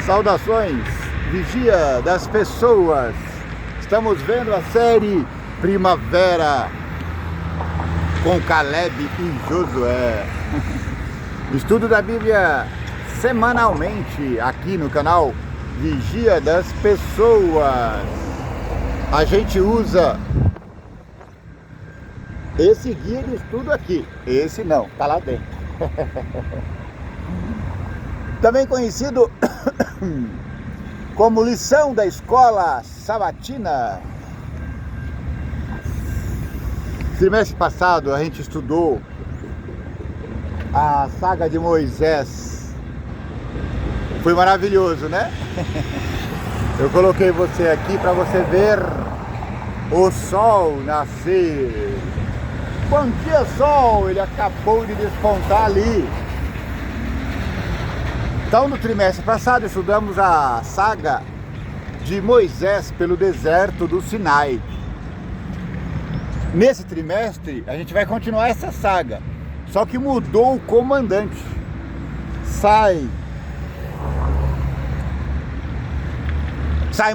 Saudações, Vigia das Pessoas. Estamos vendo a série Primavera com Caleb e Josué. Estudo da Bíblia semanalmente aqui no canal Vigia das Pessoas. A gente usa esse guia de estudo aqui. Esse não, tá lá dentro. Também conhecido como lição da escola sabatina. Trimestre passado a gente estudou a saga de Moisés. Foi maravilhoso, né? Eu coloquei você aqui para você ver o sol nascer. Bom dia, sol! Ele acabou de despontar ali. Então, no trimestre passado, estudamos a saga de Moisés pelo deserto do Sinai. Nesse trimestre, a gente vai continuar essa saga, só que mudou o comandante. Sai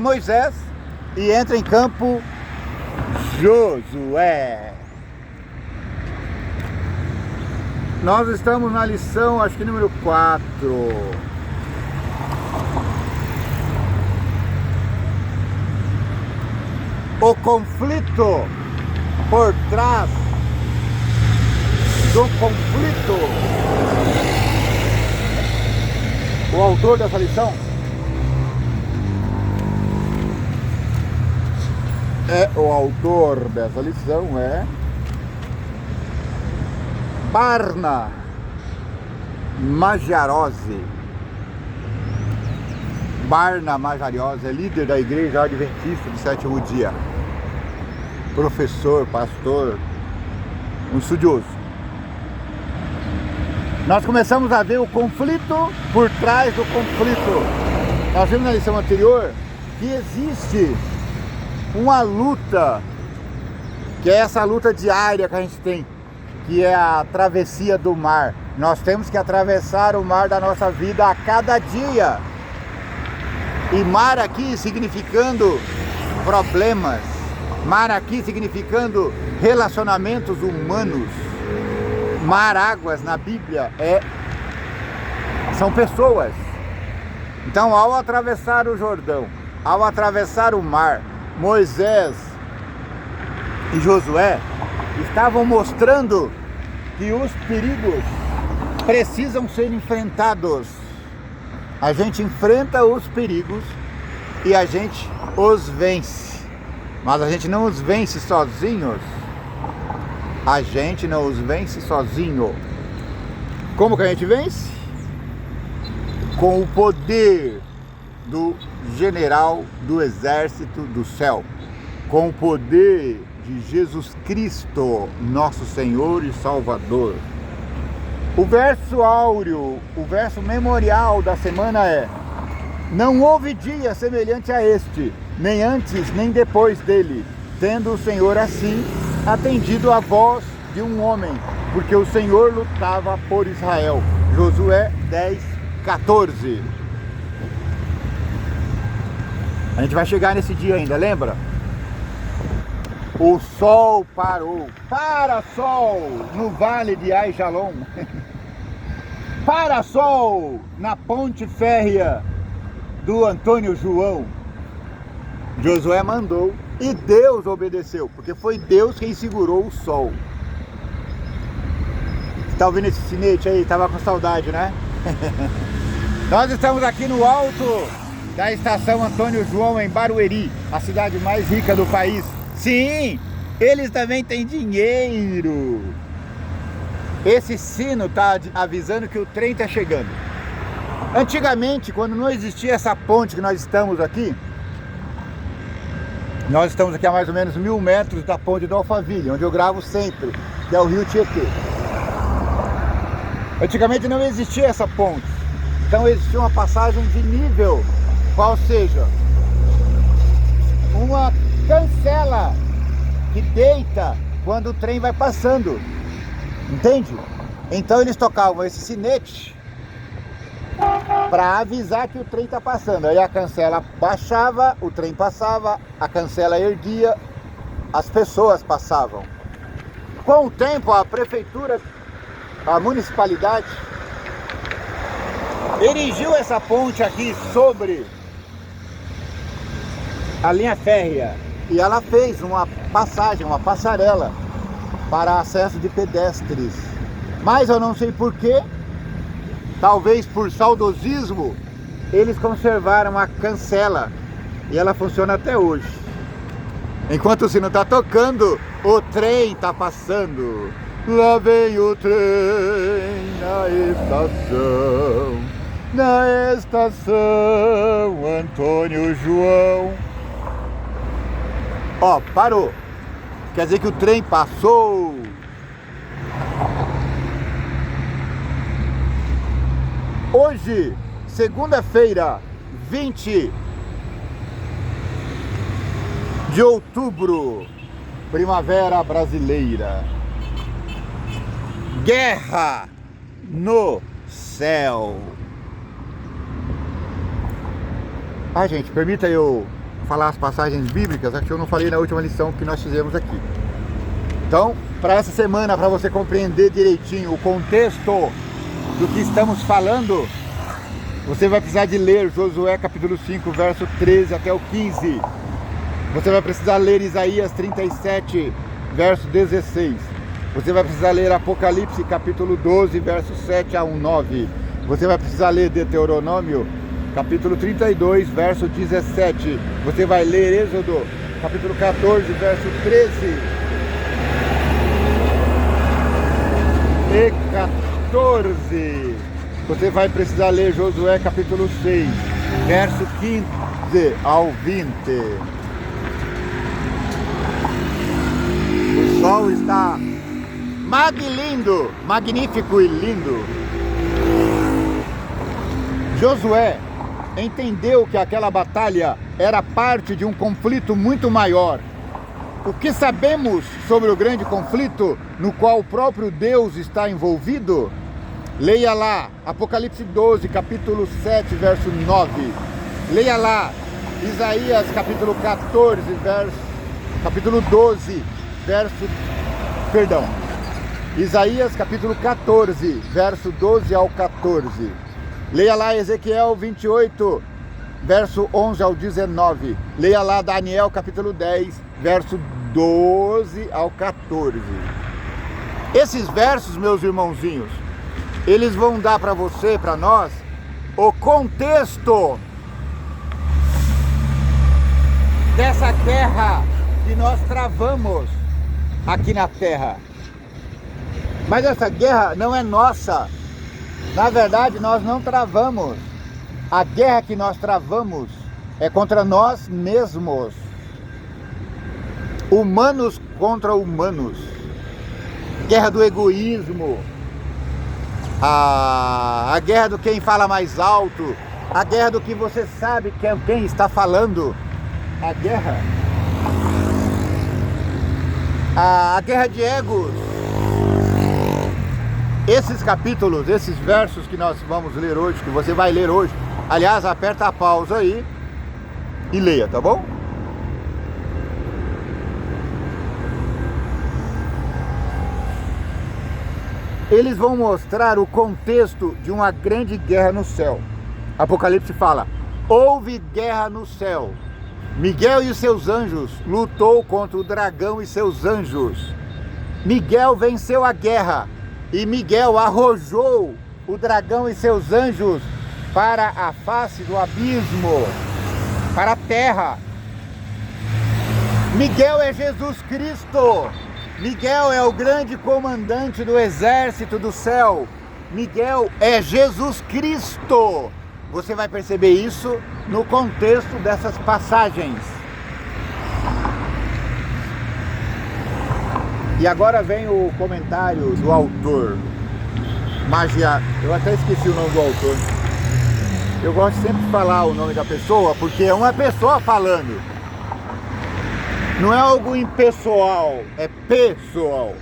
Moisés e entra em campo Josué. Nós estamos na lição, acho que número 4. O conflito por trás do conflito. O autor dessa lição é Barna Majariose. Barna Majariose é líder da Igreja Adventista do Sétimo Dia. Professor, pastor, um estudioso. Nós começamos a ver o conflito por trás do conflito. Nós vimos na lição anterior que existe uma luta, que é essa luta diária que a gente tem, que é a travessia do mar. Nós temos que atravessar o mar da nossa vida a cada dia. E mar aqui significando problemas, mar aqui significando relacionamentos humanos. Mar, águas na Bíblia são pessoas. Então, ao atravessar o Jordão, ao atravessar o mar, Moisés e Josué estavam mostrando que os perigos precisam ser enfrentados. A gente enfrenta os perigos e a gente os vence. Mas a gente não os vence sozinhos. A gente não os vence sozinho. Como que a gente vence? Com o poder do general do exército do céu. Com o poder de Jesus Cristo, nosso Senhor e Salvador. O verso áureo, o verso memorial da semana é: não houve dia semelhante a este, nem antes nem depois dele, tendo o Senhor assim atendido a voz de um homem, porque o Senhor lutava por Israel. Josué 10:14. A gente vai chegar nesse dia ainda, lembra? O sol parou. Para, sol, no vale de Aijalon. Para, sol, na ponte férrea do Antônio João. Josué mandou e Deus obedeceu, porque foi Deus quem segurou o sol. Você tá ouvindo esse sinete aí? Tava com saudade, né? Nós estamos aqui no alto da estação Antônio João, em Barueri, a cidade mais rica do país. Sim, eles também têm dinheiro. Esse sino está avisando que o trem está chegando. Antigamente, quando não existia essa ponte que nós estamos aqui a mais ou menos 1000 metros da ponte do Alphaville, onde eu gravo sempre, que é o rio Tietê. Antigamente não existia essa ponte, então existia uma passagem de nível, qual seja, uma cancela que deita quando o trem vai passando, entende? Então eles tocavam esse sinete para avisar que o trem está passando. Aí a cancela baixava, o trem passava, a cancela erguia, as pessoas passavam. Com o tempo, a prefeitura, a municipalidade, erigiu essa ponte aqui sobre a linha férrea e ela fez uma passagem, uma passarela para acesso de pedestres. Mas eu não sei porquê, talvez por saudosismo, eles conservaram a cancela e ela funciona até hoje. Enquanto o sino está tocando, o trem está passando. Lá vem o trem na estação Antônio João. Ó, parou. Quer dizer que o trem passou. Hoje, segunda-feira, 20 de outubro, primavera brasileira. Guerra no céu. Ah, gente, permita eu falar as passagens bíblicas, acho que eu não falei na última lição que nós fizemos aqui. Então, para essa semana, para você compreender direitinho o contexto do que estamos falando, você vai precisar de ler Josué capítulo 5, verso 13 até o 15. Você vai precisar ler Isaías 37, verso 16. Você vai precisar ler Apocalipse capítulo 12, verso 7 a 9. Você vai precisar ler Deuteronômio capítulo 32, verso 17. Você vai ler Êxodo capítulo 14, verso 13 e 14. Você vai precisar ler Josué capítulo 6, verso 15 ao 20. O sol está lindo, magnífico e lindo. Josué entendeu que aquela batalha era parte de um conflito muito maior. O que sabemos sobre o grande conflito no qual o próprio Deus está envolvido? Leia lá Apocalipse 12, capítulo 7, verso 9. Leia lá Isaías capítulo 14, capítulo 12, Isaías capítulo 14, verso 12 ao 14. Leia lá Ezequiel 28, verso 11 ao 19. Leia lá Daniel capítulo 10, verso 12 ao 14. Esses versos, meus irmãozinhos, eles vão dar para você, para nós, o contexto dessa guerra que nós travamos aqui na Terra. Mas essa guerra não é nossa. Na verdade, nós não travamos. A guerra que nós travamos é contra nós mesmos. Humanos contra humanos. Guerra do egoísmo. A guerra do quem fala mais alto. A guerra do que você sabe que é quem está falando. A guerra de egos. Esses capítulos, esses versos que nós vamos ler hoje, que você vai ler hoje, aliás, aperta a pausa aí e leia, tá bom? Eles vão mostrar o contexto de uma grande guerra no céu. Apocalipse fala: houve guerra no céu. Miguel e seus anjos lutou contra o dragão e seus anjos. Miguel venceu a guerra. E Miguel arrojou o dragão e seus anjos para a face do abismo, para a terra. Miguel é Jesus Cristo. Miguel é o grande comandante do exército do céu. Miguel é Jesus Cristo. Você vai perceber isso no contexto dessas passagens. E agora vem o comentário do autor. Eu até esqueci o nome do autor. Eu gosto sempre de falar o nome da pessoa, porque é uma pessoa falando. Não é algo impessoal, é pessoal.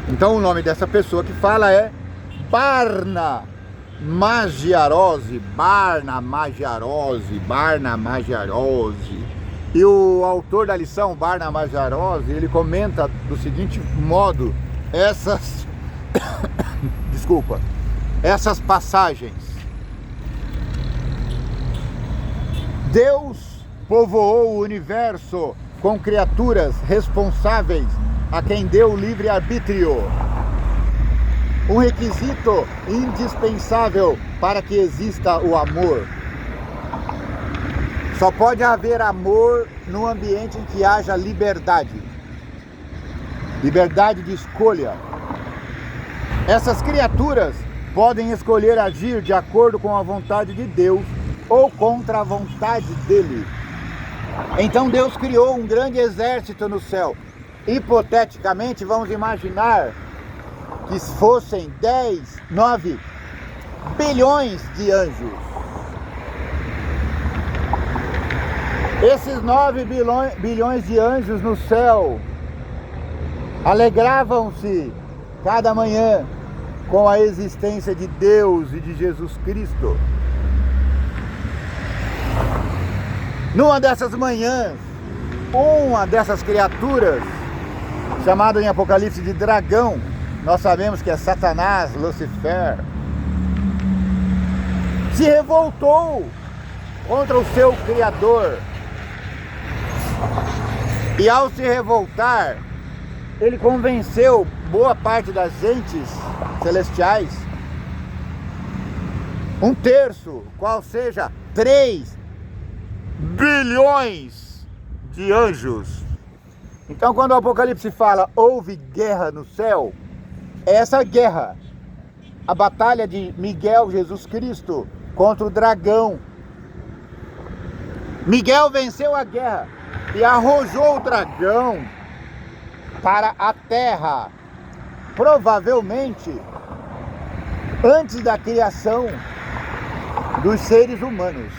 Então o nome dessa pessoa que fala é Barna Magiarose, Barna Magiarose. E o autor da lição, Barna Magiarose, ele comenta do seguinte modo essas essas passagens. Deus povoou o universo com criaturas responsáveis a quem deu livre-arbítrio. Um requisito indispensável para que exista o amor. Só pode haver amor num ambiente em que haja liberdade. Liberdade de escolha. Essas criaturas podem escolher agir de acordo com a vontade de Deus ou contra a vontade dele. Então Deus criou um grande exército no céu. Hipoteticamente, vamos imaginar que fossem 9 bilhões de anjos. Esses 9 bilhões de anjos no céu alegravam-se cada manhã com a existência de Deus e de Jesus Cristo. Numa dessas manhãs, uma dessas criaturas, chamada em Apocalipse de dragão, nós sabemos que é Satanás, Lucifer, se revoltou contra o seu Criador. E ao se revoltar, ele convenceu boa parte das gentes celestiais, 1/3, qual seja 3 bilhões de anjos. Então quando o Apocalipse fala houve guerra no céu, é essa guerra, a batalha de Miguel Jesus Cristo contra o dragão. Miguel venceu a guerra e arrojou o dragão para a terra, provavelmente antes da criação dos seres humanos.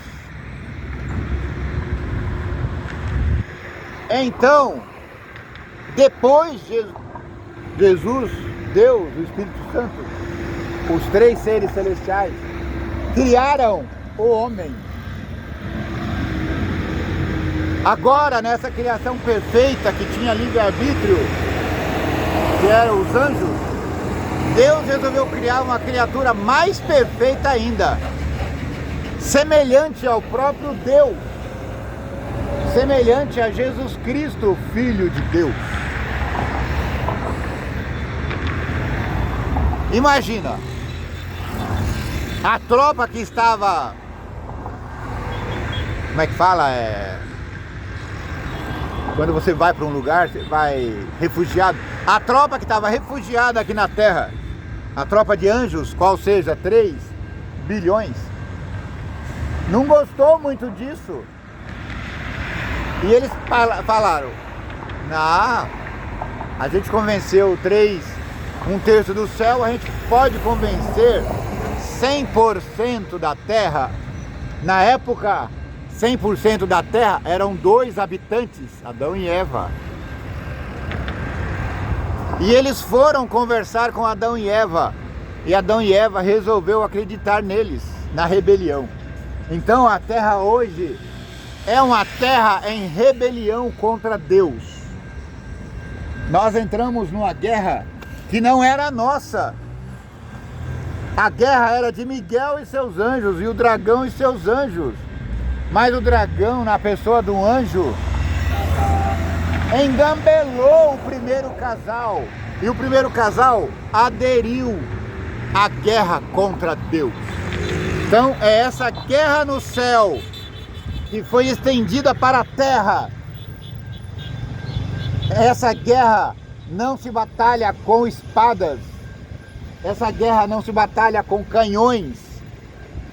Então, depois Jesus, Deus, o Espírito Santo, os 3 seres celestiais, criaram o homem. Agora, nessa criação perfeita que tinha livre-arbítrio, que eram os anjos, Deus resolveu criar uma criatura mais perfeita ainda, semelhante ao próprio Deus, semelhante a Jesus Cristo, Filho de Deus. Imagina, a tropa que estava, como é que fala, quando você vai para um lugar, você vai refugiado. A tropa que estava refugiada aqui na terra, a tropa de anjos, qual seja 3 bilhões, não gostou muito disso. E eles falaram, não, a gente convenceu 1/3 do céu, a gente pode convencer 100% da terra. Na época, 100% da terra eram 2 habitantes, Adão e Eva. E eles foram conversar com Adão e Eva. E Adão e Eva resolveu acreditar neles, na rebelião. Então a terra hoje é uma terra em rebelião contra Deus. Nós entramos numa guerra que não era nossa. A guerra era de Miguel e seus anjos, e o dragão e seus anjos. Mas o dragão, na pessoa do anjo, engambelou o primeiro casal. E o primeiro casal aderiu à guerra contra Deus. Então é essa guerra no céu que foi estendida para a terra. Essa guerra não se batalha com espadas. Essa guerra não se batalha com canhões.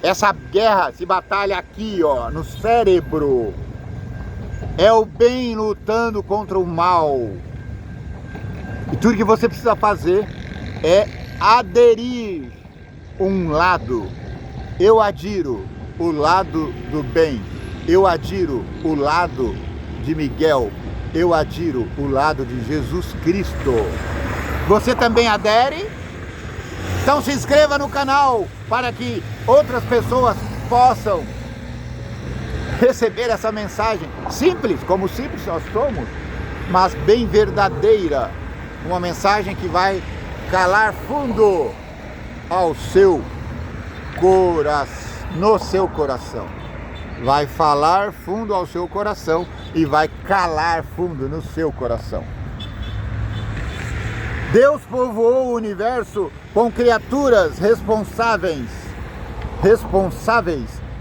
Essa guerra se batalha aqui, ó, no cérebro. É o bem lutando contra o mal. E tudo que você precisa fazer é aderir um lado. Eu adiro o lado do bem. Eu adiro o lado de Miguel. Eu adiro o lado de Jesus Cristo. Você também adere? Então se inscreva no canal para que outras pessoas possam receber essa mensagem simples, como simples nós somos, mas bem verdadeira. Uma mensagem que vai calar fundo ao seu coração, no seu coração. Vai falar fundo ao seu coração e vai calar fundo no seu coração. Deus povoou o universo com criaturas responsáveis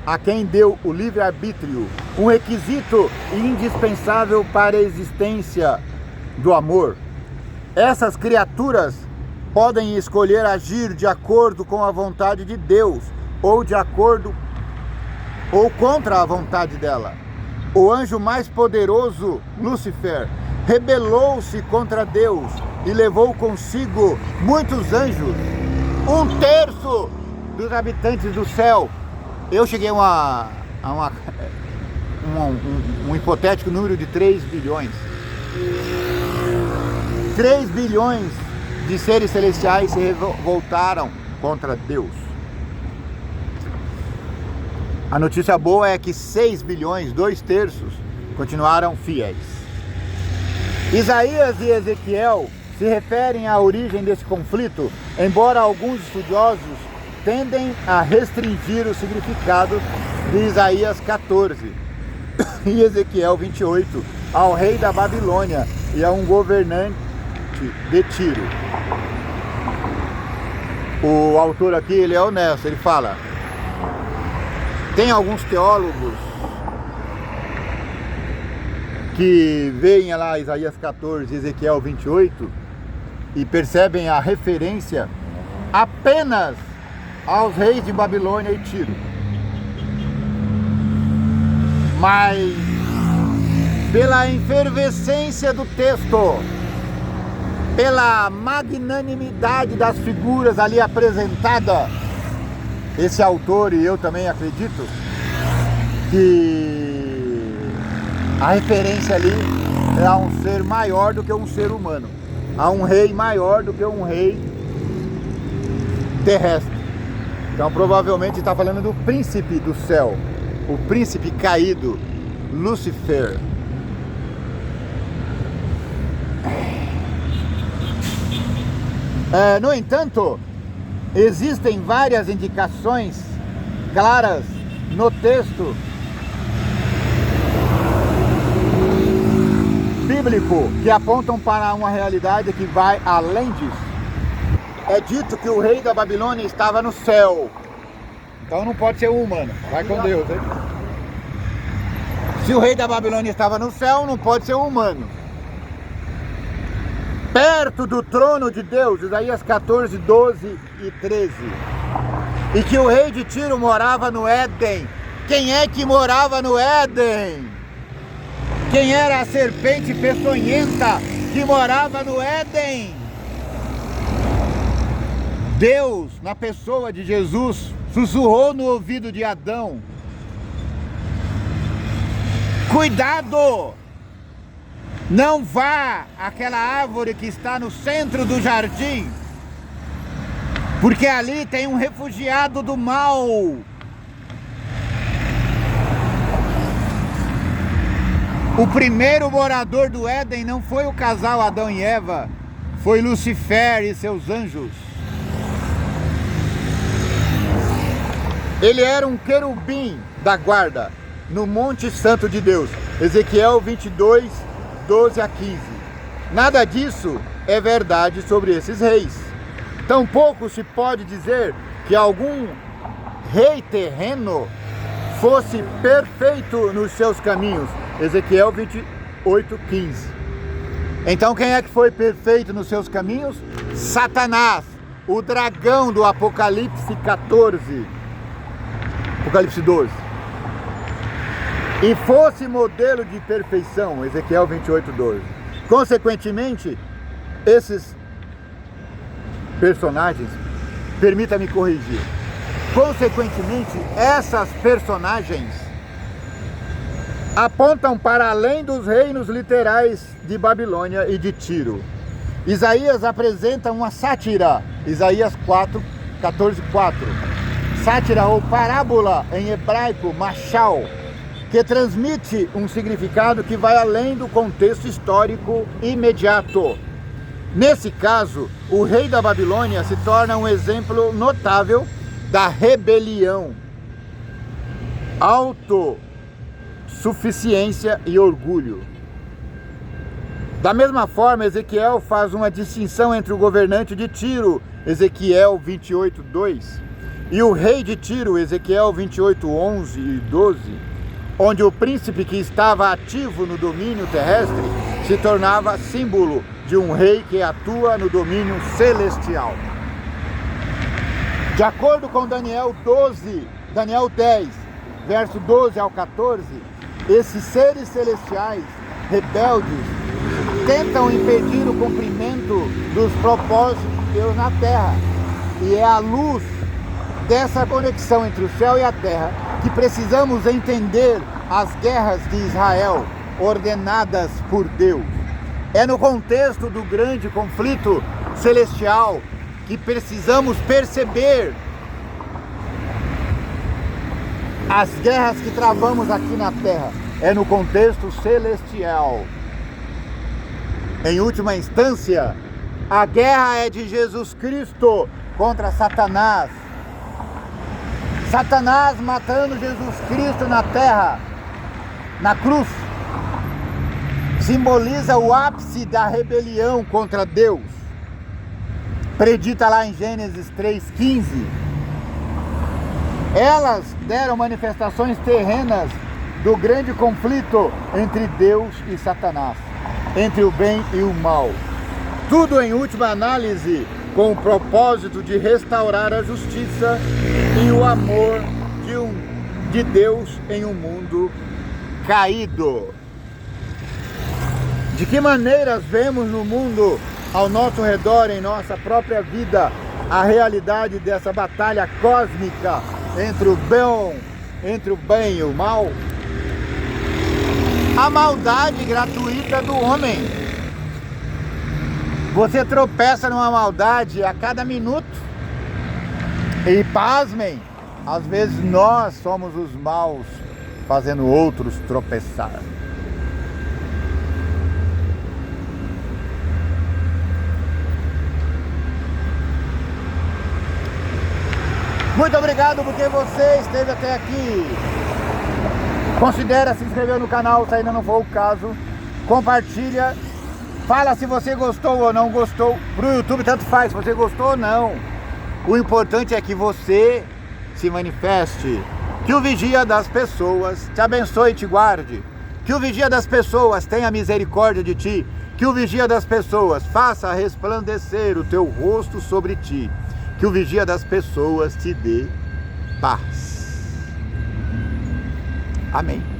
a quem deu o livre-arbítrio, um requisito indispensável para a existência do amor. Essas criaturas podem escolher agir de acordo com a vontade de Deus ou de acordo ou contra a vontade dela. O anjo mais poderoso, Lúcifer, rebelou-se contra Deus e levou consigo muitos anjos, 1/3 dos habitantes do céu. Eu cheguei a um hipotético número de 3 bilhões. 3 bilhões de seres celestiais se revoltaram contra Deus. A notícia boa é que 6 bilhões, 2/3, continuaram fiéis. Isaías e Ezequiel se referem à origem desse conflito, embora alguns estudiosos tendem a restringir o significado de Isaías 14 e Ezequiel 28 ao rei da Babilônia e a um governante de Tiro. O autor aqui, ele é honesto, ele fala: tem alguns teólogos que veem lá Isaías 14 e Ezequiel 28 e percebem a referência apenas aos reis de Babilônia e Tiro. Mas pela efervescência do texto, pela magnanimidade das figuras ali apresentadas, esse autor, e eu também acredito, que a referência ali é a um ser maior do que um ser humano, a um rei maior do que um rei terrestre. Então provavelmente está falando do príncipe do céu, o príncipe caído, Lúcifer. No entanto, existem várias indicações claras no texto bíblico que apontam para uma realidade que vai além disso. É dito que o rei da Babilônia estava no céu, então não pode ser um humano. Vai com Deus, hein? Se o rei da Babilônia estava no céu, não pode ser um humano. Perto do trono de Deus, Isaías 14, 12 e 13. E que o rei de Tiro morava no Éden. Quem é que morava no Éden? Quem era a serpente peçonhenta que morava no Éden? Deus, na pessoa de Jesus, sussurrou no ouvido de Adão: cuidado! Não vá àquela árvore que está no centro do jardim, porque ali tem um refugiado do mal. O primeiro morador do Éden não foi o casal Adão e Eva, foi Lúcifer e seus anjos. Ele era um querubim da guarda no Monte Santo de Deus. Ezequiel 22, 12 a 15. Nada disso é verdade sobre esses reis. Tampouco se pode dizer que algum rei terreno fosse perfeito nos seus caminhos. Ezequiel 28, 15. Então quem é que foi perfeito nos seus caminhos? Satanás, o dragão do Apocalipse 14. Apocalipse 12. E fosse modelo de perfeição, Ezequiel 28, 12. Consequentemente, esses personagens, permita-me corrigir, consequentemente, essas personagens apontam para além dos reinos literais de Babilônia e de Tiro. Isaías apresenta uma sátira, Isaías 4, 14:4. Sátira ou parábola em hebraico, mashal, que transmite um significado que vai além do contexto histórico imediato. Nesse caso, o rei da Babilônia se torna um exemplo notável da rebelião, autossuficiência e orgulho. Da mesma forma, Ezequiel faz uma distinção entre o governante de Tiro, Ezequiel 28:2, e o rei de Tiro, Ezequiel 28:11 e 12, onde o príncipe que estava ativo no domínio terrestre se tornava símbolo de um rei que atua no domínio celestial. De acordo com Daniel 10, verso 12 ao 14, esses seres celestiais rebeldes tentam impedir o cumprimento dos propósitos de Deus na terra. E é à luz dessa conexão entre o céu e a terra que precisamos entender as guerras de Israel ordenadas por Deus. É no contexto do grande conflito celestial que precisamos perceber as guerras que travamos aqui na terra. É no contexto celestial. Em última instância, a guerra é de Jesus Cristo contra Satanás. Satanás matando Jesus Cristo na terra, na cruz, simboliza o ápice da rebelião contra Deus, predita lá em Gênesis 3:15. Elas deram manifestações terrenas do grande conflito entre Deus e Satanás, entre o bem e o mal. Tudo em última análise com o propósito de restaurar a justiça e o amor de Deus em um mundo caído. De que maneiras vemos no mundo ao nosso redor, em nossa própria vida, a realidade dessa batalha cósmica entre o bem e o mal? A maldade gratuita do homem. Você tropeça numa maldade a cada minuto. E pasmem, às vezes nós somos os maus fazendo outros tropeçar. Muito obrigado porque você esteve até aqui. Considere se inscrever no canal se ainda não for o caso. Compartilha. Fala se você gostou ou não gostou. Pro YouTube tanto faz se você gostou ou não. O importante é que você se manifeste. Que o vigia das pessoas te abençoe e te guarde. Que o vigia das pessoas tenha misericórdia de ti. Que o vigia das pessoas faça resplandecer o teu rosto sobre ti. Que o vigia das pessoas te dê paz. Amém.